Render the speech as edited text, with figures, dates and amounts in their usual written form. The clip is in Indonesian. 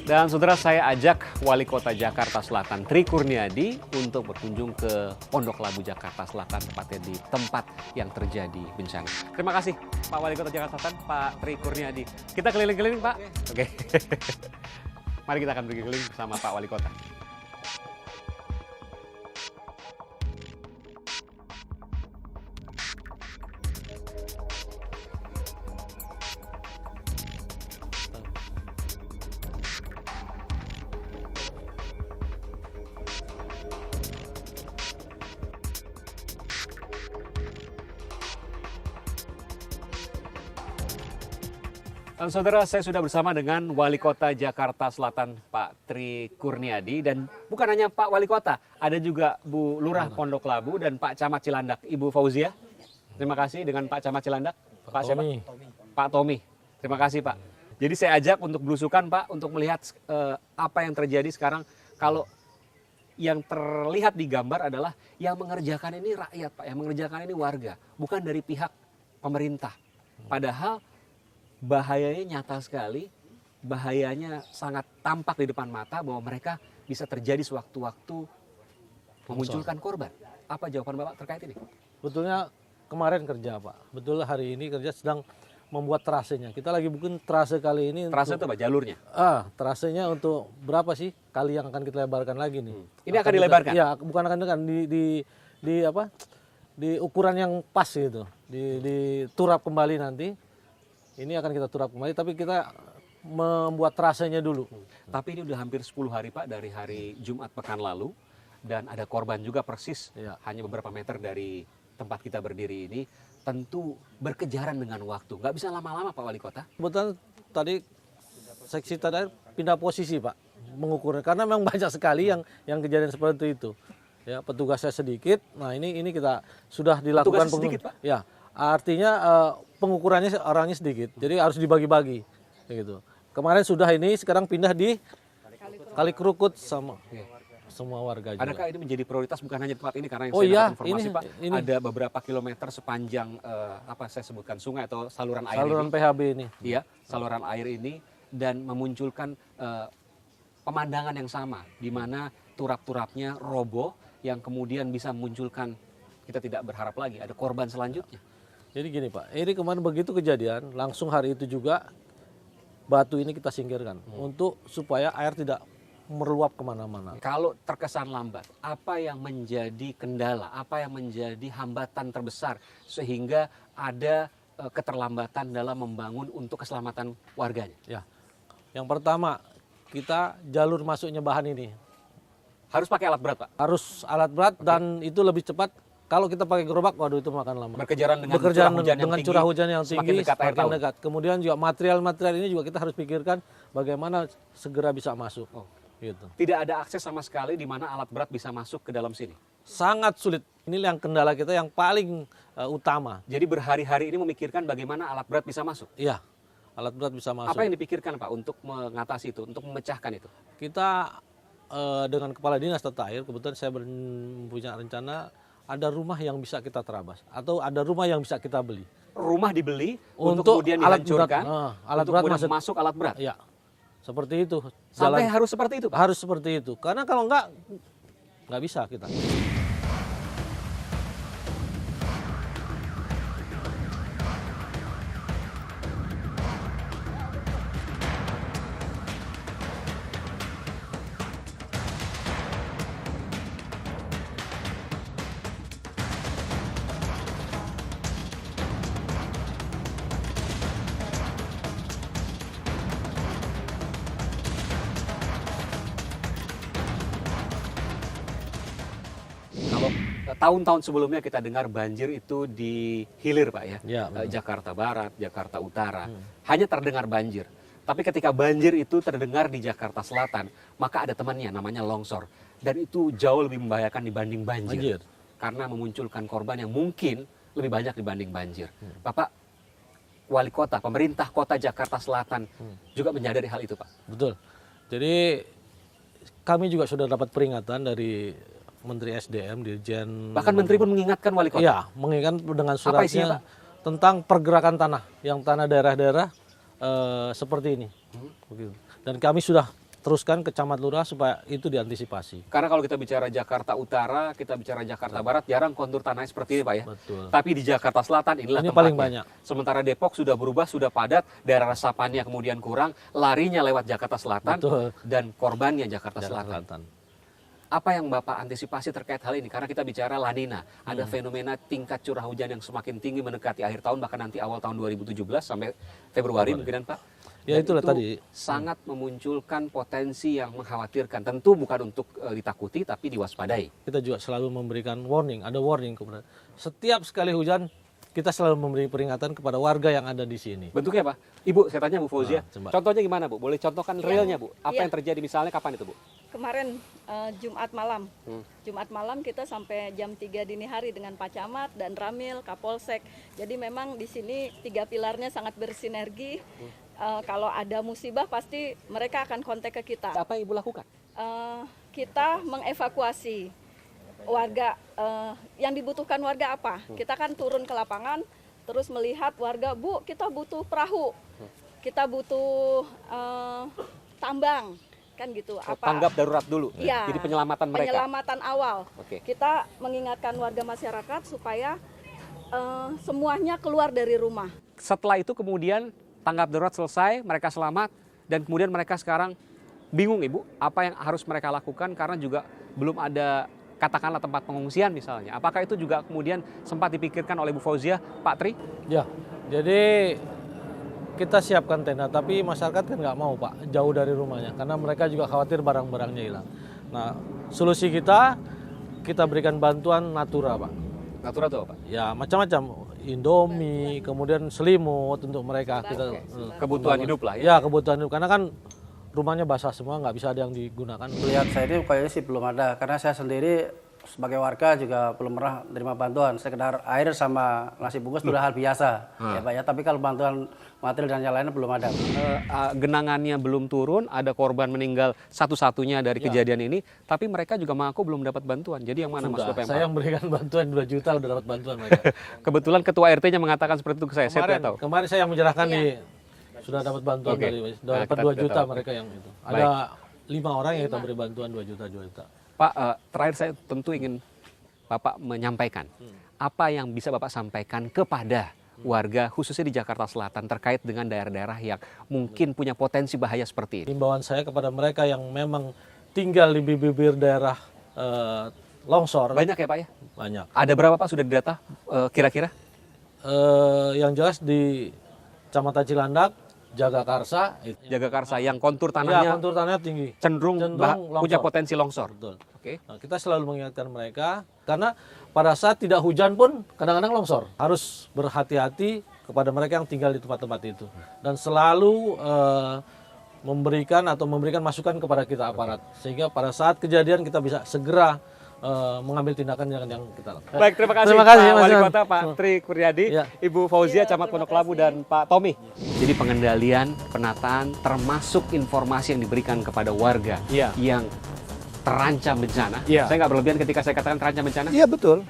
Dan saudara, saya ajak Wali Kota Jakarta Selatan Tri Kurniadi untuk berkunjung ke Pondok Labu Jakarta Selatan, tepatnya di tempat yang terjadi bencana. Terima kasih Pak Wali Kota Jakarta Selatan, Pak Tri Kurniadi. Kita keliling-keliling Pak. Oke. Mari kita akan pergi keliling bersama Pak Wali Kota. Dan saudara, saya sudah bersama dengan Wali Kota Jakarta Selatan, Pak Tri Kurniadi. Dan bukan hanya Pak Wali Kota, ada juga Bu Lurah Pondok Labu dan Pak Camat Cilandak, Ibu Fauzia. Terima kasih dengan Pak Camat Cilandak. Pak siapa? Pak Tommy. Terima kasih Pak. Jadi saya ajak untuk belusukan Pak, untuk melihat apa yang terjadi sekarang. Kalau yang terlihat di gambar adalah yang mengerjakan ini rakyat Pak, yang mengerjakan ini warga, bukan dari pihak pemerintah. Padahal bahayanya nyata sekali, bahayanya sangat tampak di depan mata bahwa mereka bisa terjadi sewaktu-waktu memunculkan korban. Apa jawaban Bapak terkait ini? Betulnya kemarin kerja Pak, betul hari ini kerja sedang membuat trasenya. Kita lagi bikin trase kali ini. Trase itu Pak, jalurnya? Trasenya untuk berapa sih kali yang akan kita lebarkan lagi nih? Ini akan dilebarkan? Iya, bukan akan di ukuran yang pas gitu, diturap kembali nanti. Ini akan kita turap kembali, tapi kita membuat trasenya dulu. Tapi ini udah hampir 10 hari Pak, dari hari Jumat pekan lalu. Dan ada korban juga persis, hanya beberapa meter dari tempat kita berdiri ini. Tentu berkejaran dengan waktu, nggak bisa lama-lama Pak Wali Kota. Kebetulan tadi seksi tadi pindah posisi Pak, mengukurnya. Karena memang banyak sekali yang kejadian seperti itu. Ya, petugasnya sedikit, nah ini kita sudah dilakukan. Petugasnya sedikit Pak? Ya, artinya pengukurannya orangnya sedikit, jadi harus dibagi-bagi, gitu. Kemarin sudah ini, sekarang pindah di Kali Kerukut sama semua warga juga. Adakah ini menjadi prioritas bukan hanya tempat ini, karena yang Oh saya iya, dapat informasi Pak, ini. ada beberapa kilometer sepanjang apa saya sebutkan sungai atau saluran air Saluran ini. PHB ini. Iya, saluran air ini, dan memunculkan pemandangan yang sama, di mana turap-turapnya roboh yang kemudian bisa memunculkan, kita tidak berharap lagi ada korban selanjutnya. Jadi gini Pak, ini kemarin begitu kejadian, langsung hari itu juga batu ini kita singkirkan untuk supaya air tidak meluap kemana-mana. Kalau terkesan lambat, apa yang menjadi kendala, apa yang menjadi hambatan terbesar sehingga ada keterlambatan dalam membangun untuk keselamatan warganya? Ya, yang pertama kita jalur masuknya bahan ini harus pakai alat berat Pak? Harus alat berat dan itu lebih cepat. Kalau kita pakai gerobak, waduh itu makan lama. Berkejaran dengan curah hujan yang tinggi, semakin dekat. Kemudian juga material-material ini juga kita harus pikirkan bagaimana segera bisa masuk. Gitu. Tidak ada akses sama sekali di mana alat berat bisa masuk ke dalam sini? Sangat sulit. Ini yang kendala kita yang paling utama. Jadi berhari-hari ini memikirkan bagaimana alat berat bisa masuk? Iya, alat berat bisa masuk. Apa yang dipikirkan Pak untuk mengatasi itu, untuk memecahkan itu? Kita dengan Kepala Dinas Tata Air, kebetulan saya punya rencana ada rumah yang bisa kita terabas atau ada rumah yang bisa kita beli. Rumah dibeli untuk kemudian dihancurkan, alat berat masuk alat berat. Ya, seperti itu. Sampai harus seperti itu Pak? Harus seperti itu. Karena kalau nggak bisa kita. Tahun-tahun sebelumnya kita dengar banjir itu di hilir Pak ya, Jakarta Barat, Jakarta Utara, hanya terdengar banjir. Tapi ketika banjir itu terdengar di Jakarta Selatan, maka ada temannya namanya longsor. Dan itu jauh lebih membahayakan dibanding banjir. Karena memunculkan korban yang mungkin lebih banyak dibanding banjir. Bapak Wali Kota, pemerintah Kota Jakarta Selatan juga menyadari hal itu Pak? Betul. Jadi kami juga sudah dapat peringatan dari Menteri SDM, Dirjen. Bahkan Menteri pun mengingatkan Wali Kota? Iya, mengingatkan dengan suratnya tentang pergerakan tanah, yang tanah daerah-daerah seperti ini. Dan kami sudah teruskan ke camat lurah supaya itu diantisipasi. Karena kalau kita bicara Jakarta Utara, kita bicara Jakarta Barat, jarang kontur tanahnya seperti ini Pak ya. Betul. Tapi di Jakarta Selatan inilah Ini tempatnya. paling banyak. Sementara Depok sudah berubah, sudah padat, daerah resapannya kemudian kurang, larinya lewat Jakarta Selatan, Betul. dan korbannya Jakarta Jakarta Selatan. Apa yang Bapak antisipasi terkait hal ini? Karena kita bicara La Nina, ada fenomena tingkat curah hujan yang semakin tinggi mendekati akhir tahun, bahkan nanti awal tahun 2017 sampai Februari mungkinan Pak. Ya, Dan itulah itu tadi. sangat memunculkan potensi yang mengkhawatirkan. Tentu bukan untuk ditakuti, tapi diwaspadai. Kita juga selalu memberikan warning, ada warning kepada setiap sekali hujan kita selalu memberi peringatan kepada warga yang ada di sini. Bentuknya apa? Ibu, saya tanya Bu Fauzia. Coba. Contohnya gimana Bu? Boleh contohkan realnya Bu? Apa Iya. yang terjadi misalnya kapan itu Bu? Kemarin Jumat malam. Jumat malam kita sampai jam 3 dini hari dengan Pak Camat dan Ramil, Kapolsek. Jadi memang di sini 3 pilarnya sangat bersinergi. Kalau ada musibah pasti mereka akan kontak ke kita. Apa yang Ibu lakukan? Kita mengevakuasi warga, yang dibutuhkan warga apa? Kita kan turun ke lapangan, terus melihat warga, Bu, kita butuh perahu, kita butuh tambang, kan gitu. Tanggap darurat dulu. Iya, Jadi penyelamatan mereka. penyelamatan awal. Oke. Kita mengingatkan warga masyarakat supaya semuanya keluar dari rumah. Setelah itu kemudian tanggap darurat selesai, mereka selamat, dan kemudian mereka sekarang bingung Ibu, apa yang harus mereka lakukan karena juga belum ada katakanlah tempat pengungsian misalnya. Apakah itu juga kemudian sempat dipikirkan oleh Bu Fauzia, Pak Tri? Ya, jadi kita siapkan tenda, tapi masyarakat kan nggak mau Pak, jauh dari rumahnya, karena mereka juga khawatir barang-barangnya hilang. Nah, solusi kita berikan bantuan natura Pak. Natura itu apa? Ya macam-macam, Indomie, kemudian selimut untuk mereka. Kita Kebutuhan hidup lah ya. Ya kebutuhan hidup, karena kan rumahnya basah semua, nggak bisa ada yang digunakan. Lihat saya ini kayaknya sih belum ada, karena saya sendiri sebagai warga juga belum pernah menerima bantuan. Sekedar air sama nasi bungkus sudah hal biasa, ya Pak ya. Tapi kalau bantuan material dan yang lainnya belum ada. Genangannya belum turun, ada korban meninggal satu-satunya dari kejadian ini, tapi mereka juga mengaku belum dapat bantuan. Jadi yang mana Mas Sudah, Bapak yang saya memberikan bantuan 2 juta udah dapat bantuan mereka. Kebetulan ketua RT-nya mengatakan seperti itu ke saya tidak tahu. Kemarin saya yang menyerahkan sudah dapat bantuan Oke. sudah Nah, dapat kita 2 juta tahu. mereka yang itu. Ada 5 orang yang kita beri bantuan 2 juta. Pak, terakhir saya tentu ingin Bapak menyampaikan apa yang bisa Bapak sampaikan kepada warga khususnya di Jakarta Selatan terkait dengan daerah-daerah yang mungkin punya potensi bahaya seperti ini. Himbauan saya kepada mereka yang memang tinggal di bibir daerah longsor. Banyak ya Pak ya? Banyak. Ada berapa Pak sudah didata kira-kira? Yang jelas di Kecamatan Cilandak, Jagakarsa, Jagakarsa yang kontur ya, tanahnya kontur tanahnya tinggi. cenderung punya longsor. potensi longsor. Betul. Oke. Nah, kita selalu mengingatkan mereka karena pada saat tidak hujan pun kadang-kadang longsor. Harus berhati-hati kepada mereka yang tinggal di tempat-tempat itu dan selalu memberikan masukan kepada kita aparat sehingga pada saat kejadian kita bisa segera mengambil tindakan yang kita lakukan. Baik, terima kasih, Terima kasih, Pak Mas Wali Iwan. Kota, Pak Tri Kurniadi, Ya. Ibu Fauzia, Camat terima Pondok Labu, kasih. dan Pak Tommy. Jadi pengendalian, penataan, termasuk informasi yang diberikan kepada warga Iya. yang terancam bencana. Iya. Saya nggak berlebihan ketika saya katakan terancam bencana. Iya betul.